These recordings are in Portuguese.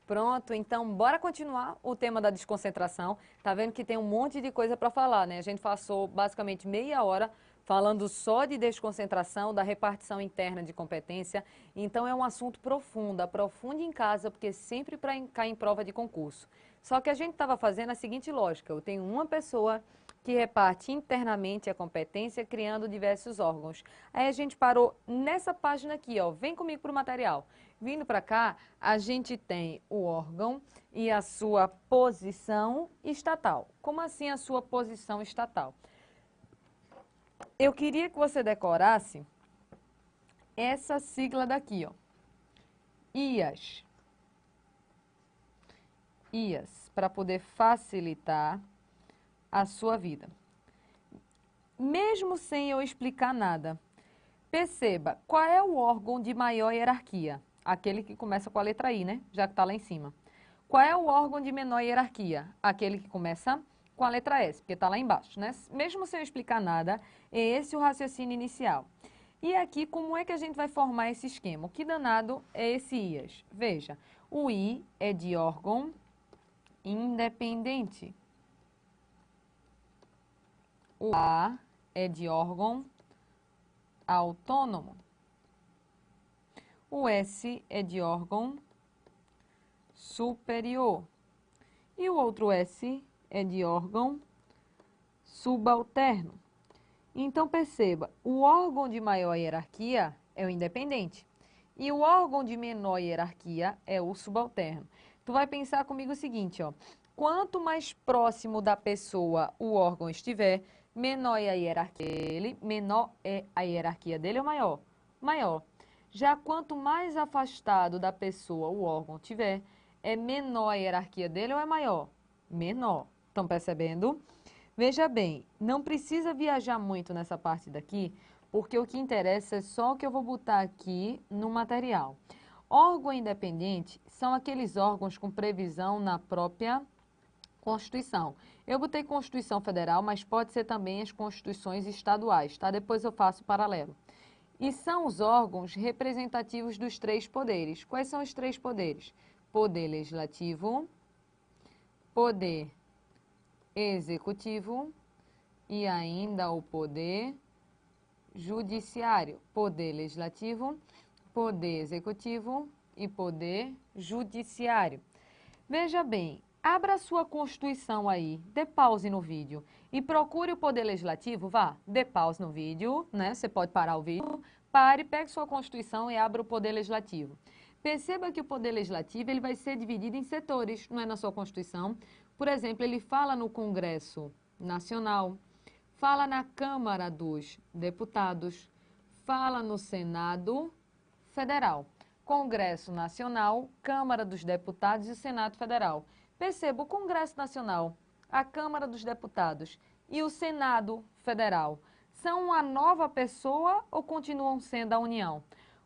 Pronto, então bora continuar o tema da desconcentração. Tá vendo que tem um monte de coisa para falar, né? A gente passou basicamente meia hora falando só de desconcentração, da repartição interna de competência. Então é um assunto profundo, aprofunde em casa, porque sempre para cair em prova de concurso. Só que a gente estava fazendo a seguinte lógica: eu tenho uma pessoa que reparte internamente a competência, criando diversos órgãos. Aí a gente parou nessa página aqui, ó. Vem comigo para o material. Vindo para cá, a gente tem o órgão e a sua posição estatal. Como assim a sua posição estatal? Eu queria que você decorasse essa sigla daqui, ó. IAS. IAS, para poder facilitar a sua vida. Mesmo sem eu explicar nada, perceba qual é o órgão de maior hierarquia. Aquele que começa com a letra I, né? Já que está lá em cima. Qual é o órgão de menor hierarquia? Aquele que começa com a letra S, porque está lá embaixo, né? Mesmo sem eu explicar nada, é esse o raciocínio inicial. E aqui, como é que a gente vai formar esse esquema? O que danado é esse IAS? Veja, o I é de órgão independente. O A é de órgão autônomo. O S é de órgão superior. E o outro S é de órgão subalterno. Então, perceba, o órgão de maior hierarquia é o independente. E o órgão de menor hierarquia é o subalterno. Tu vai pensar comigo o seguinte, ó. Quanto mais próximo da pessoa o órgão estiver, menor é a hierarquia dele, menor é a hierarquia dele ou maior? Maior. Já quanto mais afastado da pessoa o órgão tiver, é menor a hierarquia dele ou é maior? Menor. Estão percebendo? Veja bem, não precisa viajar muito nessa parte daqui, porque o que interessa é só o que eu vou botar aqui no material. Órgão independente são aqueles órgãos com previsão na própria Constituição. Eu botei Constituição Federal, mas pode ser também as constituições estaduais, tá? Depois eu faço paralelo. E são os órgãos representativos dos três poderes. Quais são os três poderes? Poder legislativo, poder executivo e ainda o poder judiciário. Poder legislativo, poder executivo e poder judiciário. Veja bem, abra a sua Constituição aí, dê pause no vídeo e procure o Poder Legislativo, vá, dê pause no vídeo, né? Você pode parar o vídeo, pare, pegue sua Constituição e abra o Poder Legislativo. Perceba que o Poder Legislativo ele vai ser dividido em setores, não é na sua Constituição. Por exemplo, ele fala no Congresso Nacional, fala na Câmara dos Deputados, fala no Senado Federal. Congresso Nacional, Câmara dos Deputados e Senado Federal. Perceba, o Congresso Nacional, a Câmara dos Deputados e o Senado Federal são uma nova pessoa ou continuam sendo a União?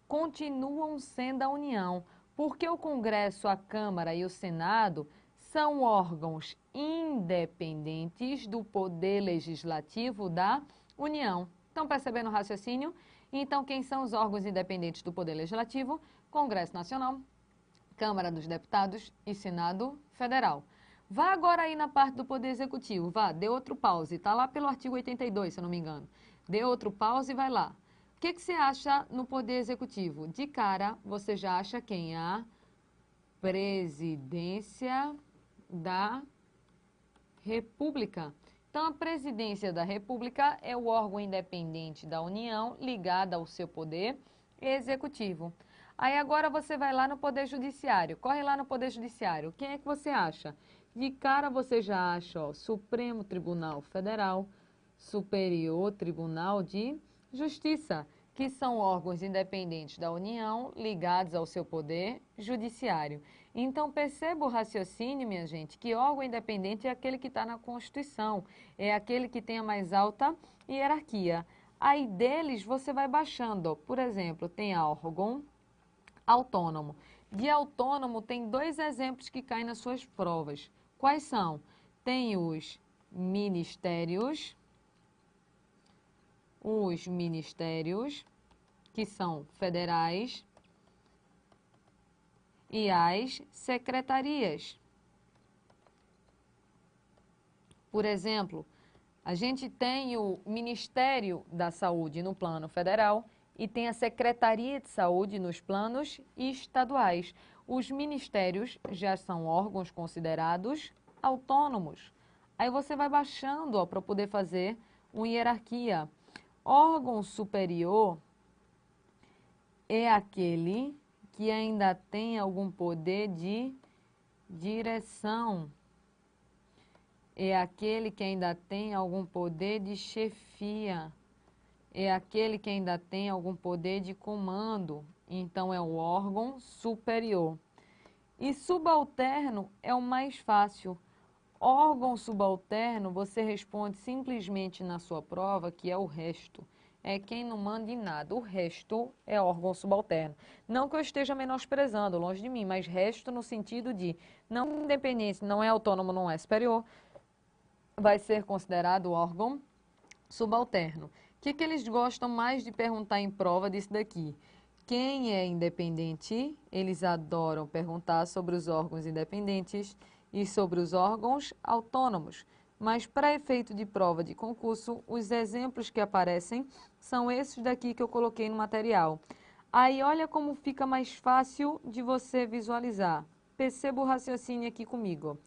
Continuam sendo a União, porque o Congresso, a Câmara e o Senado são órgãos independentes do Poder Legislativo da União. Estão percebendo o raciocínio? Então, quem são os órgãos independentes do Poder Legislativo? Congresso Nacional, Câmara dos Deputados e Senado Federal. Vá agora aí na parte do Poder Executivo, vá, dê outro pause, está lá pelo artigo 82, se eu não me engano. Dê outro pause e vai lá. O que você acha no Poder Executivo? De cara, você já acha quem? A Presidência da República. Então, a Presidência da República é o órgão independente da União ligado ao seu poder executivo. Aí agora você vai lá no Poder Judiciário. Corre lá no Poder Judiciário. Quem é que você acha? De cara você já acha, ó, Supremo Tribunal Federal, Superior Tribunal de Justiça, que são órgãos independentes da União ligados ao seu poder judiciário. Então, perceba o raciocínio, minha gente, que órgão independente é aquele que está na Constituição, é aquele que tem a mais alta hierarquia. Aí deles você vai baixando, ó. Por exemplo, tem órgão autônomo. De autônomo tem dois exemplos que caem nas suas provas. Quais são? Tem os ministérios os ministérios, que são federais, e as secretarias. Por exemplo, a gente tem o Ministério da Saúde no plano federal e tem a Secretaria de Saúde nos planos estaduais. Os ministérios já são órgãos considerados autônomos. Aí você vai baixando para poder fazer uma hierarquia. Órgão superior é aquele que ainda tem algum poder de direção. É aquele que ainda tem algum poder de chefia. É aquele que ainda tem algum poder de comando. Então, é o órgão superior. E subalterno é o mais fácil. Órgão subalterno, você responde simplesmente na sua prova, que é o resto. É quem não manda em nada. O resto é órgão subalterno. Não que eu esteja menosprezando, longe de mim, mas resto no sentido de não independente, não é autônomo, não é superior, vai ser considerado órgão subalterno. O que eles gostam mais de perguntar em prova disso daqui? Quem é independente, eles adoram perguntar sobre os órgãos independentes e sobre os órgãos autônomos. Mas para efeito de prova de concurso, os exemplos que aparecem são esses daqui que eu coloquei no material. Aí olha como fica mais fácil de você visualizar. Perceba o raciocínio aqui comigo.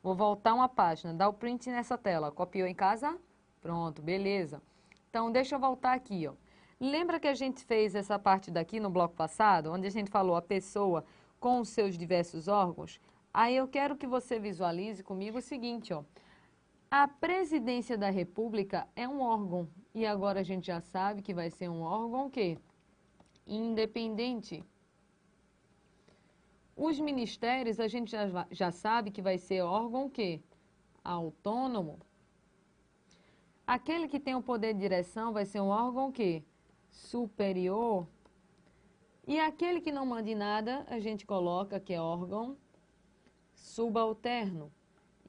Vou voltar uma página, dá o print nessa tela. Copiou em casa? Pronto, beleza. Então, deixa eu voltar aqui, ó. Lembra que a gente fez essa parte daqui no bloco passado, onde a gente falou a pessoa com os seus diversos órgãos? Aí eu quero que você visualize comigo o seguinte, ó. A presidência da República é um órgão. E agora a gente já sabe que vai ser um órgão o quê? Independente. Os ministérios, a gente já sabe que vai ser órgão o quê? Autônomo. Aquele que tem o poder de direção vai ser um órgão o quê? Superior. E aquele que não manda em nada, a gente coloca que é órgão subalterno.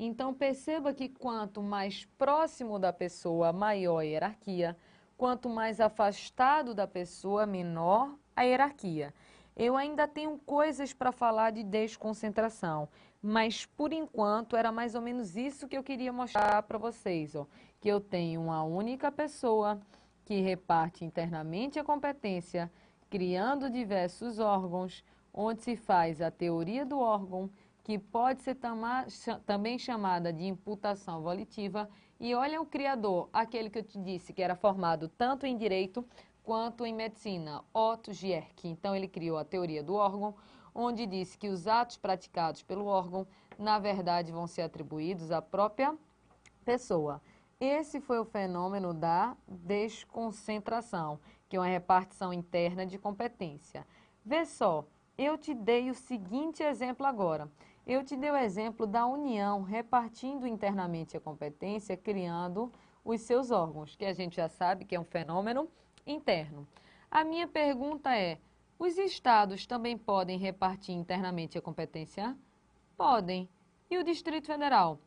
Então, perceba que quanto mais próximo da pessoa, maior a hierarquia. Quanto mais afastado da pessoa, menor a hierarquia. Eu ainda tenho coisas para falar de desconcentração, mas por enquanto era mais ou menos isso que eu queria mostrar para vocês, ó, que eu tenho uma única pessoa que reparte internamente a competência, criando diversos órgãos, onde se faz a teoria do órgão, que pode ser também chamada de imputação volitiva. E olha o criador, aquele que eu te disse que era formado tanto em direito quanto em medicina, Otto Gierke. Então, ele criou a teoria do órgão, onde disse que os atos praticados pelo órgão, na verdade, vão ser atribuídos à própria pessoa. Esse foi o fenômeno da desconcentração, que é uma repartição interna de competência. Vê só, eu te dei o seguinte exemplo agora. Eu te dei o exemplo da União repartindo internamente a competência, criando os seus órgãos, que a gente já sabe que é um fenômeno interno. A minha pergunta é, os estados também podem repartir internamente a competência? Podem. E o Distrito Federal?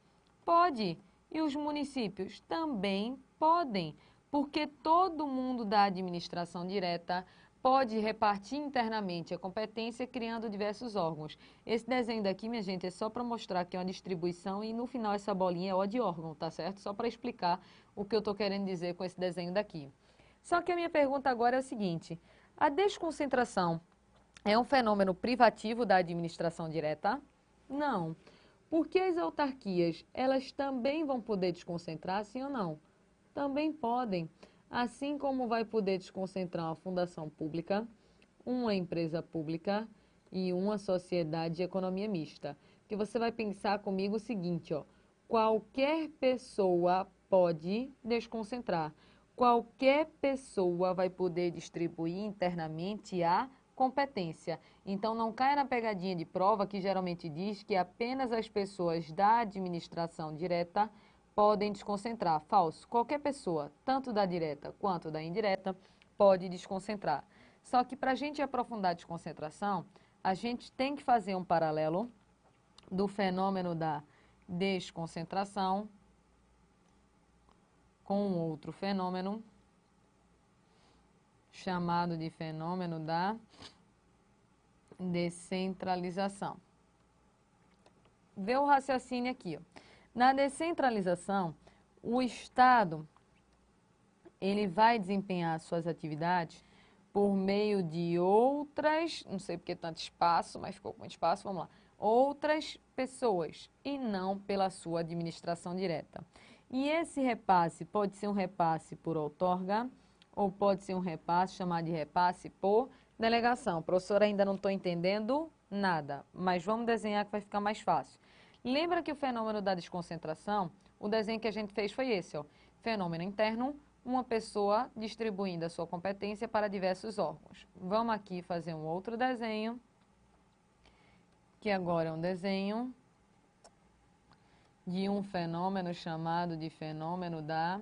Pode. E os municípios? Também podem, porque todo mundo da administração direta pode repartir internamente a competência criando diversos órgãos. Esse desenho daqui, minha gente, é só para mostrar que é uma distribuição e no final essa bolinha é O de órgão, tá certo? Só para explicar o que eu estou querendo dizer com esse desenho daqui. Só que a minha pergunta agora é a seguinte, a desconcentração é um fenômeno privativo da administração direta? Não. Porque as autarquias, elas também vão poder desconcentrar, sim ou não? Também podem. Assim como vai poder desconcentrar uma fundação pública, uma empresa pública e uma sociedade de economia mista. Que você vai pensar comigo o seguinte, ó, qualquer pessoa pode desconcentrar. Qualquer pessoa vai poder distribuir internamente a competência. Então, não caia na pegadinha de prova que geralmente diz que apenas as pessoas da administração direta podem desconcentrar. Falso. Qualquer pessoa, tanto da direta quanto da indireta, pode desconcentrar. Só que para a gente aprofundar a desconcentração, a gente tem que fazer um paralelo do fenômeno da desconcentração com outro fenômeno chamado de fenômeno da descentralização. Vê o raciocínio aqui, ó. Na descentralização, o Estado ele vai desempenhar suas atividades por meio de outras, não sei porque tanto espaço, mas ficou com muito espaço, vamos lá, outras pessoas e não pela sua administração direta. E esse repasse pode ser um repasse por outorga ou pode ser um repasse, chamado de repasse por delegação. Professora, ainda não estou entendendo nada, mas vamos desenhar que vai ficar mais fácil. Lembra que o fenômeno da desconcentração, o desenho que a gente fez foi esse, ó, fenômeno interno, uma pessoa distribuindo a sua competência para diversos órgãos. Vamos aqui fazer um outro desenho, que agora é um desenho de um fenômeno chamado de fenômeno da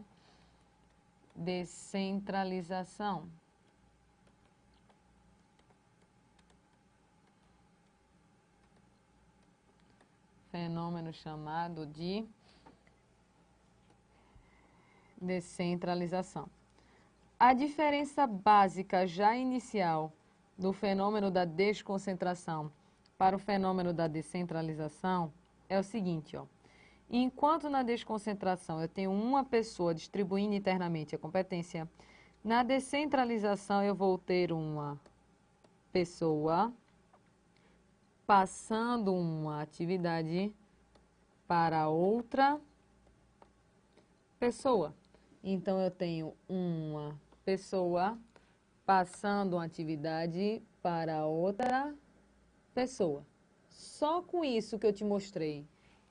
descentralização. Fenômeno chamado de descentralização. A diferença básica já inicial do fenômeno da desconcentração para o fenômeno da descentralização é o seguinte, ó. Enquanto na desconcentração eu tenho uma pessoa distribuindo internamente a competência, na descentralização eu vou ter uma pessoa passando uma atividade para outra pessoa. Então, eu tenho uma pessoa passando uma atividade para outra pessoa. Só com isso que eu te mostrei.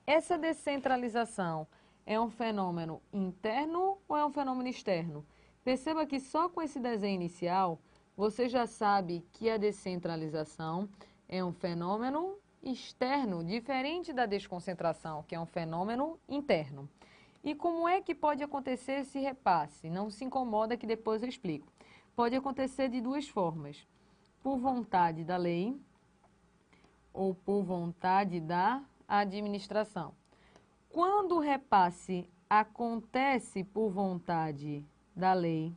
Essa descentralização é um fenômeno interno ou é um fenômeno externo? Perceba que só com esse desenho inicial, você já sabe que a descentralização é um fenômeno externo, diferente da desconcentração, que é um fenômeno interno. E como é que pode acontecer esse repasse? Não se incomoda que depois eu explico. Pode acontecer de duas formas. Por vontade da lei ou por vontade da administração. Quando o repasse acontece por vontade da lei,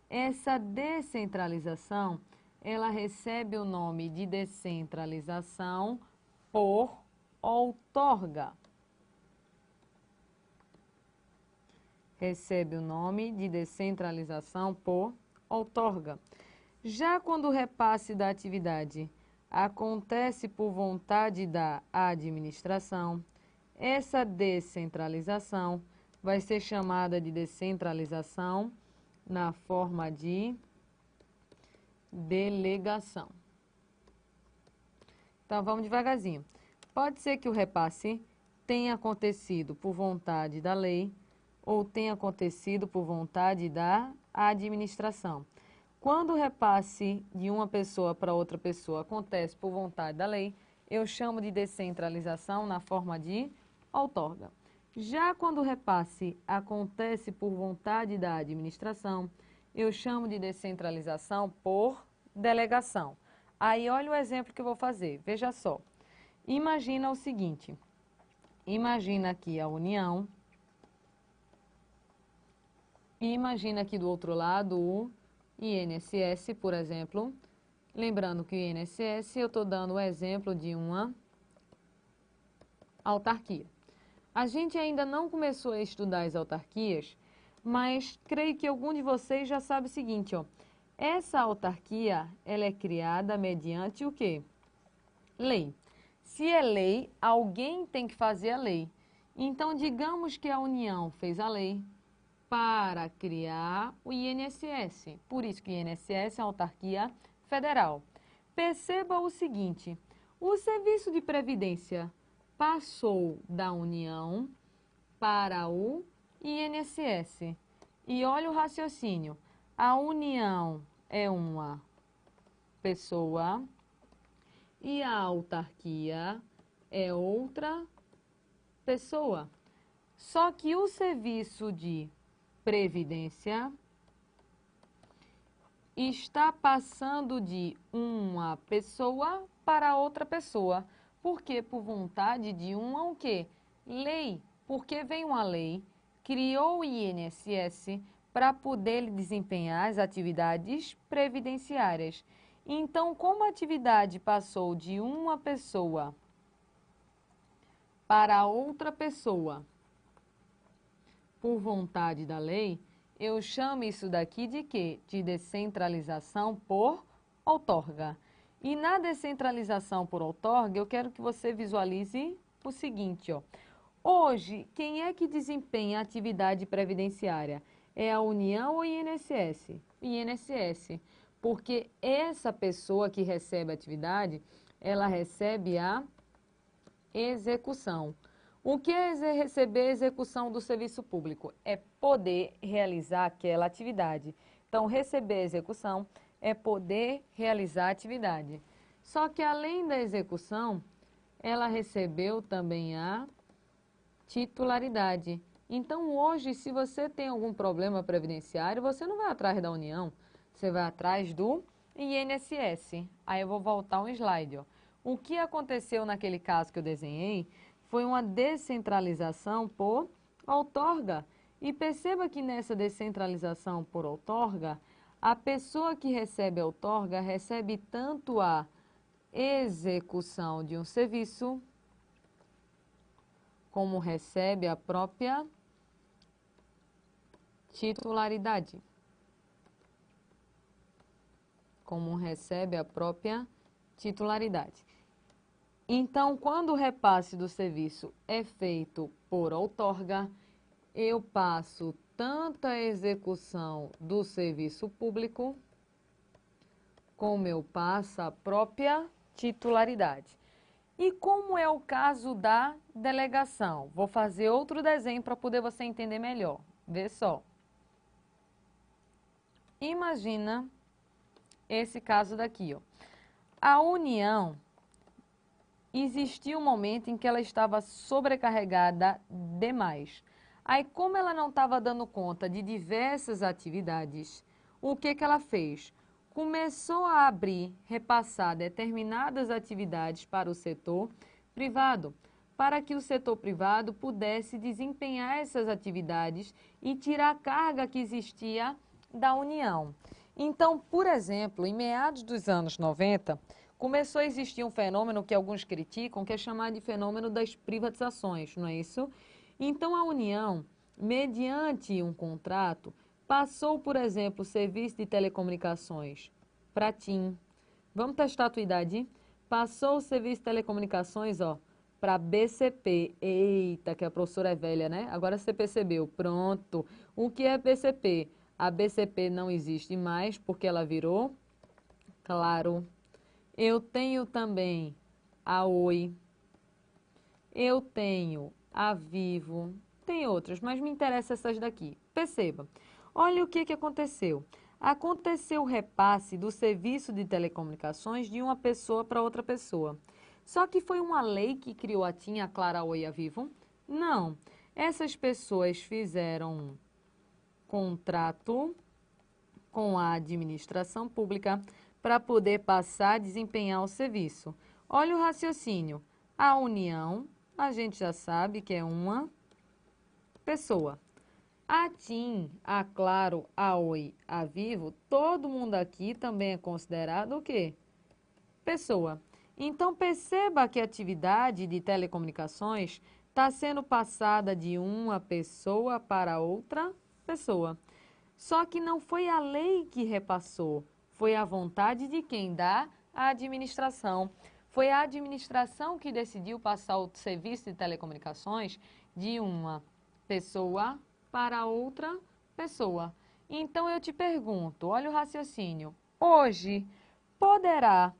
essa descentralização, ela recebe o nome de descentralização por outorga. Recebe o nome de descentralização por outorga. Já quando o repasse da atividade acontece por vontade da administração, essa descentralização vai ser chamada de descentralização na forma de delegação. Então, vamos devagarzinho. Pode ser que o repasse tenha acontecido por vontade da lei ou tenha acontecido por vontade da administração. Quando o repasse de uma pessoa para outra pessoa acontece por vontade da lei, eu chamo de descentralização na forma de outorga. Já quando o repasse acontece por vontade da administração, eu chamo de descentralização por delegação. Aí olha o exemplo que eu vou fazer, veja só. Imagina o seguinte, imagina aqui a União, e imagina aqui do outro lado o INSS, por exemplo. Lembrando que o INSS eu estou dando o exemplo de uma autarquia. A gente ainda não começou a estudar as autarquias, mas creio que algum de vocês já sabe o seguinte, ó. Essa autarquia, ela é criada mediante o quê? Lei. Se é lei, alguém tem que fazer a lei. Então, digamos que a União fez a lei para criar o INSS. Por isso que o INSS é uma autarquia federal. Perceba o seguinte, o serviço de previdência passou da União para o INSS. E olha o raciocínio, a União é uma pessoa e a autarquia é outra pessoa. Só que o serviço de previdência está passando de uma pessoa para outra pessoa. Por quê? Por vontade de uma o quê? Lei. Porque vem uma lei, criou o INSS para poder desempenhar as atividades previdenciárias. Então, como a atividade passou de uma pessoa para outra pessoa por vontade da lei, eu chamo isso daqui de quê? De descentralização por outorga. E na descentralização por outorga, eu quero que você visualize o seguinte, ó. Hoje, quem é que desempenha a atividade previdenciária? É a União ou o INSS? INSS, porque essa pessoa que recebe a atividade, ela recebe a execução. O que é receber execução do serviço público? É poder realizar aquela atividade. Então, receber execução é poder realizar a atividade. Só que além da execução, ela recebeu também a titularidade. Então, hoje, se você tem algum problema previdenciário, você não vai atrás da União, você vai atrás do INSS. Aí eu vou voltar um slide, ó. O que aconteceu naquele caso que eu desenhei foi uma descentralização por outorga. E perceba que nessa descentralização por outorga, a pessoa que recebe a outorga recebe tanto a execução de um serviço, como recebe a própria titularidade. Como recebe a própria titularidade. Então, quando o repasse do serviço é feito por outorga, eu passo tanto a execução do serviço público, como eu passo a própria titularidade. E como é o caso da delegação? Vou fazer outro desenho para poder você entender melhor. Vê só. Imagina esse caso daqui, ó. A União, existia um momento em que ela estava sobrecarregada demais. Aí, como ela não estava dando conta de diversas atividades, o que ela fez? Começou a abrir, repassar determinadas atividades para o setor privado, para que o setor privado pudesse desempenhar essas atividades e tirar a carga que existia da União. Então, por exemplo, em meados dos anos 90, começou a existir um fenômeno que alguns criticam, que é chamado de fenômeno das privatizações, não é isso? Então, a União, mediante um contrato, passou, por exemplo, o serviço de telecomunicações para a TIM. Vamos testar a tua idade? Passou o serviço de telecomunicações, ó, para a BCP. Eita, que a professora é velha, né? Agora você percebeu. Pronto. O que é BCP? A BCP não existe mais porque ela virou Claro. Eu tenho também a Oi. Eu tenho a Vivo. Tem outras, mas me interessam essas daqui. Perceba. Olha o que aconteceu. Aconteceu o repasse do serviço de telecomunicações de uma pessoa para outra pessoa. Só que foi uma lei que criou a TIM, a Claro, a Oi e a Vivo? Não. Essas pessoas fizeram um contrato com a administração pública para poder passar a desempenhar o serviço. Olha o raciocínio. A União, a gente já sabe que é uma pessoa. A TIM, a Claro, a Oi, a Vivo, todo mundo aqui também é considerado o quê? Pessoa. Então, perceba que a atividade de telecomunicações está sendo passada de uma pessoa para outra pessoa. Só que não foi a lei que repassou, foi a vontade de quem? Da administração. Foi a administração que decidiu passar o serviço de telecomunicações de uma pessoa para outra pessoa. Então eu te pergunto, olha o raciocínio. Hoje, poderá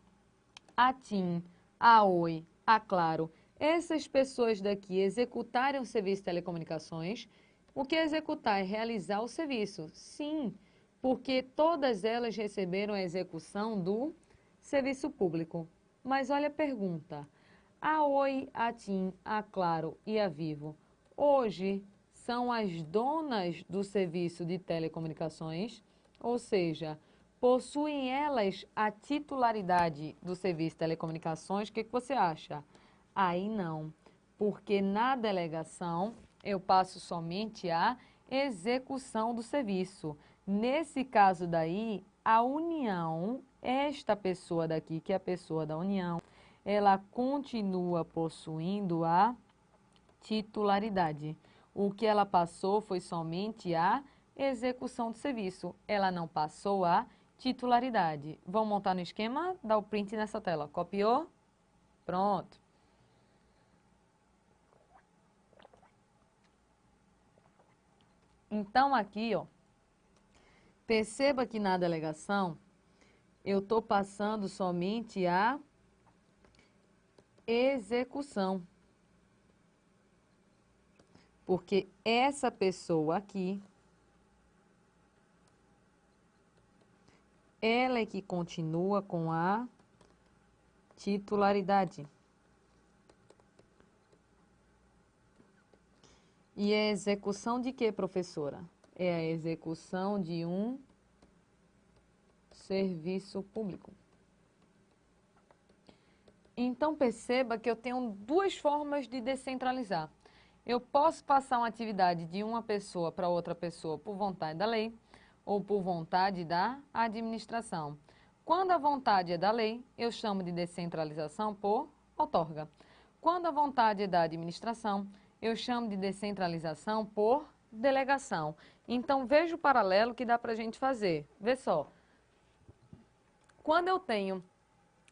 a TIM, a Oi, a Claro, essas pessoas daqui executarem o serviço de telecomunicações? O que é executar? É realizar o serviço. Sim, porque todas elas receberam a execução do serviço público. Mas olha a pergunta. A Oi, a TIM, a Claro e a Vivo, hoje são as donas do serviço de telecomunicações, ou seja, possuem elas a titularidade do serviço de telecomunicações? O que você acha? Aí não, porque na delegação eu passo somente a execução do serviço. Nesse caso daí, a União, esta pessoa daqui, que é a pessoa da União, ela continua possuindo a titularidade. O que ela passou foi somente a execução do serviço. Ela não passou a titularidade. Vamos montar no esquema? Dá o print nessa tela. Copiou? Pronto. Então, aqui, ó, perceba que na delegação eu estou passando somente a execução. Porque essa pessoa aqui, ela é que continua com a titularidade. E é execução de quê, professora? É a execução de um serviço público. Então, perceba que eu tenho duas formas de descentralizar. Eu posso passar uma atividade de uma pessoa para outra pessoa por vontade da lei ou por vontade da administração. Quando a vontade é da lei, eu chamo de descentralização por outorga. Quando a vontade é da administração, eu chamo de descentralização por delegação. Então, veja o paralelo que dá para a gente fazer. Vê só. Quando eu tenho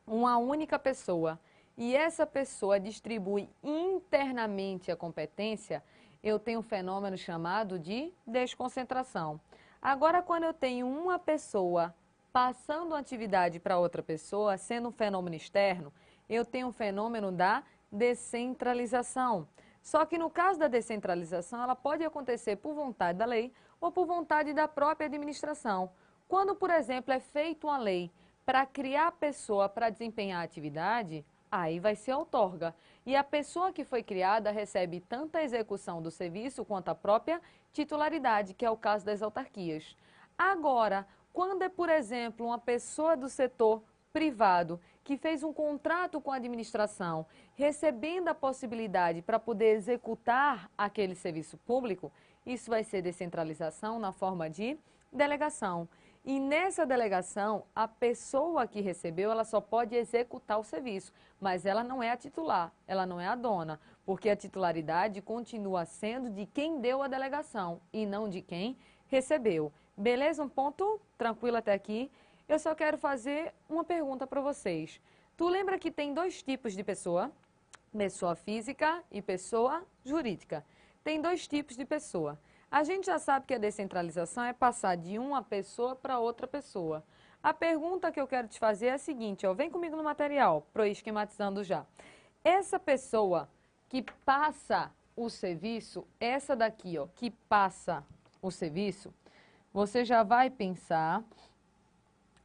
uma única pessoa e essa pessoa distribui internamente a competência, eu tenho um fenômeno chamado de desconcentração. Agora, quando eu tenho uma pessoa passando uma atividade para outra pessoa, sendo um fenômeno externo, eu tenho um fenômeno da descentralização. Só que no caso da descentralização, ela pode acontecer por vontade da lei ou por vontade da própria administração. Quando, por exemplo, é feita uma lei para criar a pessoa para desempenhar a atividade, aí vai ser outorga. E a pessoa que foi criada recebe tanto a execução do serviço quanto a própria titularidade, que é o caso das autarquias. Agora, quando é, por exemplo, uma pessoa do setor privado que fez um contrato com a administração, recebendo a possibilidade para poder executar aquele serviço público, isso vai ser descentralização na forma de delegação. E nessa delegação, a pessoa que recebeu, ela só pode executar o serviço, mas ela não é a titular, ela não é a dona, porque a titularidade continua sendo de quem deu a delegação e não de quem recebeu. Beleza? Um ponto tranquilo até aqui. Eu só quero fazer uma pergunta para vocês. Tu lembra que tem dois tipos de pessoa? Pessoa física e pessoa jurídica. Tem dois tipos de pessoa. A gente já sabe que a descentralização é passar de uma pessoa para outra pessoa. A pergunta que eu quero te fazer é a seguinte, ó, vem comigo no material, para eu ir esquematizando já. Essa pessoa que passa o serviço, essa daqui, ó, que passa o serviço, você já vai pensar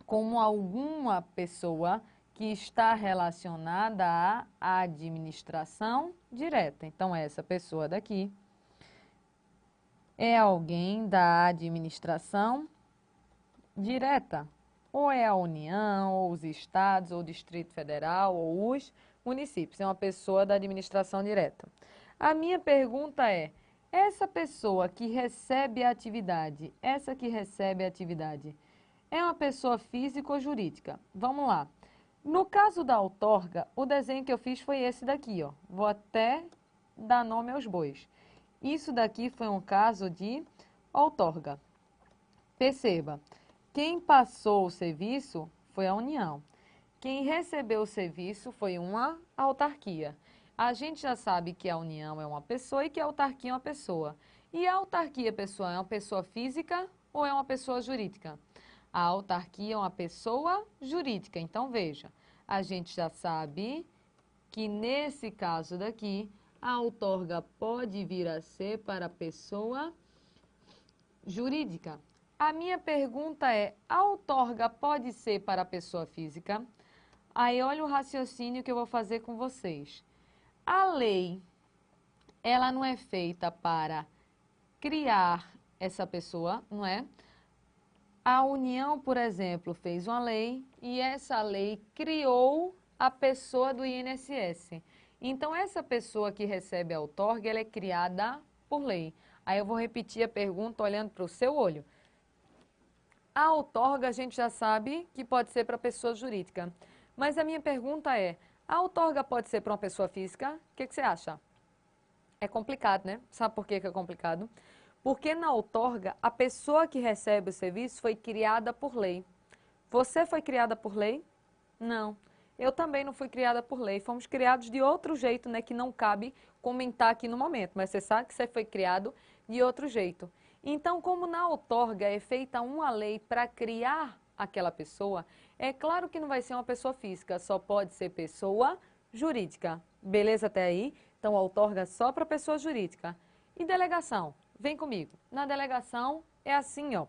como alguma pessoa que está relacionada à administração direta. Então, essa pessoa daqui é alguém da administração direta. Ou é a União, ou os estados, ou o Distrito Federal, ou os municípios. É uma pessoa da administração direta. A minha pergunta é, essa pessoa que recebe a atividade, é uma pessoa física ou jurídica? Vamos lá. No caso da outorga, o desenho que eu fiz foi esse daqui, ó. Vou até dar nome aos bois. Isso daqui foi um caso de outorga. Perceba, quem passou o serviço foi a União. Quem recebeu o serviço foi uma autarquia. A gente já sabe que a União é uma pessoa e que a autarquia é uma pessoa. E a autarquia, pessoal, é uma pessoa física ou é uma pessoa jurídica? A autarquia é uma pessoa jurídica. Então, veja, a gente já sabe que nesse caso daqui, a outorga pode vir a ser para a pessoa jurídica. A minha pergunta é, a outorga pode ser para a pessoa física? Aí olha o raciocínio que eu vou fazer com vocês. A lei, ela não é feita para criar essa pessoa, não é? A União, por exemplo, fez uma lei e essa lei criou a pessoa do INSS. Então, essa pessoa que recebe a outorga, ela é criada por lei. Aí eu vou repetir a pergunta olhando para o seu olho. A outorga a gente já sabe que pode ser para pessoa jurídica. Mas a minha pergunta é, a outorga pode ser para uma pessoa física? O que você acha? É complicado, né? Sabe por que que é complicado? Porque na outorga, a pessoa que recebe o serviço foi criada por lei. Você foi criada por lei? Não. Eu também não fui criada por lei. Fomos criados de outro jeito, né? Que não cabe comentar aqui no momento. Mas você sabe que você foi criado de outro jeito. Então, como na outorga é feita uma lei para criar aquela pessoa, é claro que não vai ser uma pessoa física, só pode ser pessoa jurídica. Beleza até aí? Então, a outorga é só para pessoa jurídica. E delegação? Vem comigo. Na delegação é assim, ó.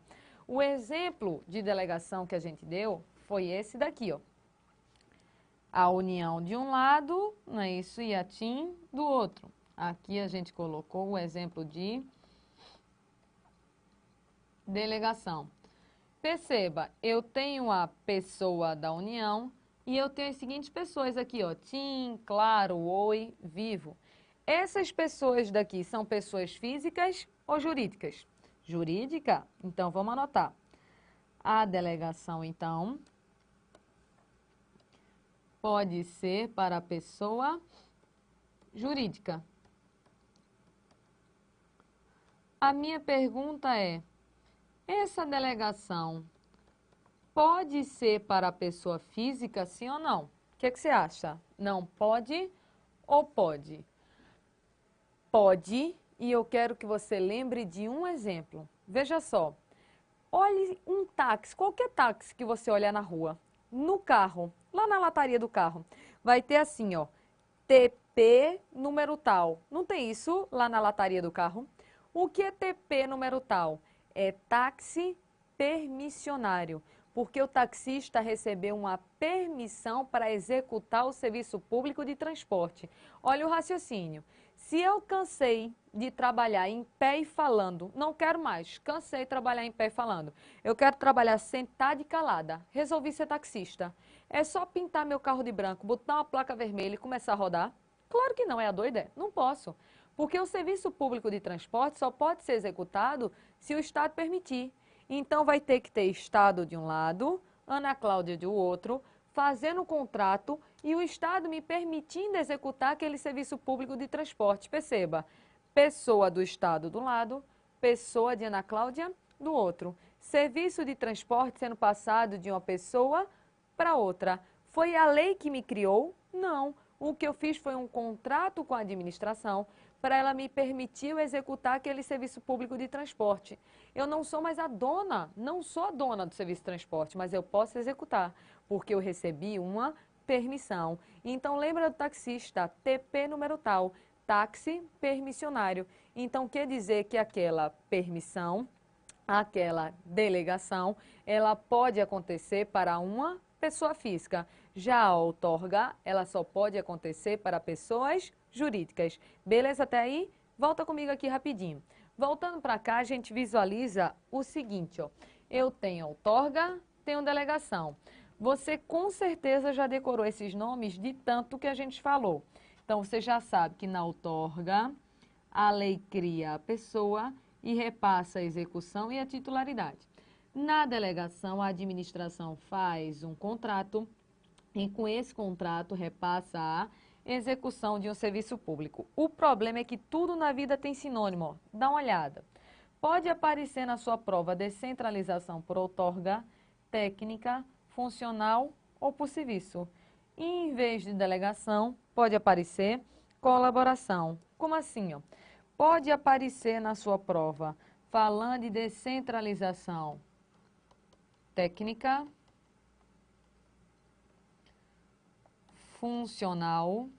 O exemplo de delegação que a gente deu foi esse daqui, ó. A união de um lado, não é isso? E a TIM do outro. Aqui a gente colocou o exemplo de delegação. Perceba, eu tenho a pessoa da união e eu tenho as seguintes pessoas aqui, ó. TIM, Claro, Oi, Vivo. Essas pessoas daqui são pessoas físicas ou jurídicas? Jurídica? Então, vamos anotar. A delegação, então, pode ser para a pessoa jurídica. A minha pergunta é, essa delegação pode ser para a pessoa física, sim ou não? O que você acha? Não pode ou pode? Pode, e eu quero que você lembre de um exemplo. Veja só, olhe um táxi, qualquer táxi que você olhar na rua, no carro, lá na lataria do carro, vai ter assim, ó, TP número tal. Não tem isso lá na lataria do carro? O que é TP número tal? É táxi permissionário, porque o taxista recebeu uma permissão para executar o serviço público de transporte. Olha o raciocínio. Se eu cansei de trabalhar em pé e falando, não quero mais, cansei de trabalhar em pé e falando, eu quero trabalhar sentada e calada, resolvi ser taxista. É só pintar meu carro de branco, botar uma placa vermelha e começar a rodar? Claro que não, é a doida? Não posso. Porque o serviço público de transporte só pode ser executado se o Estado permitir. Então vai ter que ter Estado de um lado, Ana Cláudia do outro, fazendo o contrato e o Estado me permitindo executar aquele serviço público de transporte. Perceba, pessoa do Estado de um lado, pessoa de Ana Cláudia do outro. Serviço de transporte sendo passado de uma pessoa para outra. Foi a lei que me criou? Não. O que eu fiz foi um contrato com a administração para ela me permitir executar aquele serviço público de transporte. Eu não sou mais a dona, não sou a dona do serviço de transporte, mas eu posso executar, porque eu recebi uma permissão. Então, lembra do taxista, TP número tal, táxi permissionário. Então, quer dizer que aquela permissão, aquela delegação, ela pode acontecer para uma pessoa física. Já a outorga, ela só pode acontecer para pessoas jurídicas. Beleza até aí? Volta comigo aqui rapidinho. Voltando para cá, a gente visualiza o seguinte, ó. Eu tenho outorga, tenho delegação. Você com certeza já decorou esses nomes de tanto que a gente falou. Então, você já sabe que na outorga, a lei cria a pessoa e repassa a execução e a titularidade. Na delegação, a administração faz um contrato e com esse contrato repassa a execução de um serviço público. O problema é que tudo na vida tem sinônimo, ó. Dá uma olhada. Pode aparecer na sua prova descentralização por outorga, técnica, funcional ou por serviço. E em vez de delegação, pode aparecer colaboração. Como assim, ó? Pode aparecer na sua prova falando de descentralização técnica, funcional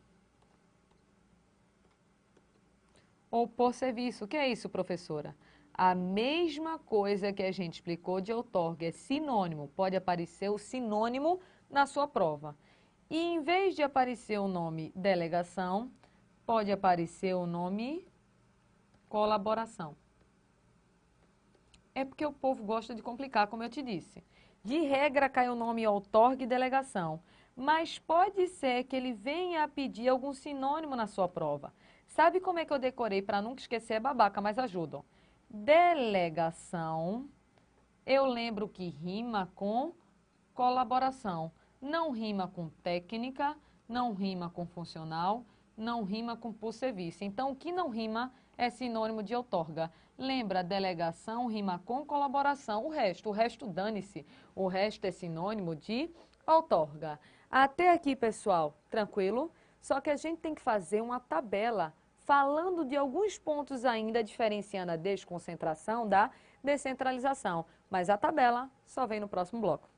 ou por serviço. O que é isso, professora? A mesma coisa que a gente explicou de outorga, é sinônimo. Pode aparecer o sinônimo na sua prova. E em vez de aparecer o nome delegação, pode aparecer o nome colaboração. É porque o povo gosta de complicar, como eu te disse. De regra, cai o nome outorga e delegação. Mas pode ser que ele venha a pedir algum sinônimo na sua prova. Sabe como é que eu decorei para nunca esquecer? É babaca, mas ajudam. Delegação, eu lembro que rima com colaboração. Não rima com técnica, não rima com funcional, não rima com por serviço. Então, o que não rima é sinônimo de outorga. Lembra, delegação rima com colaboração. O resto dane-se. O resto é sinônimo de outorga. Até aqui, pessoal, tranquilo? Só que a gente tem que fazer uma tabela falando de alguns pontos ainda, diferenciando a desconcentração da descentralização. Mas a tabela só vem no próximo bloco.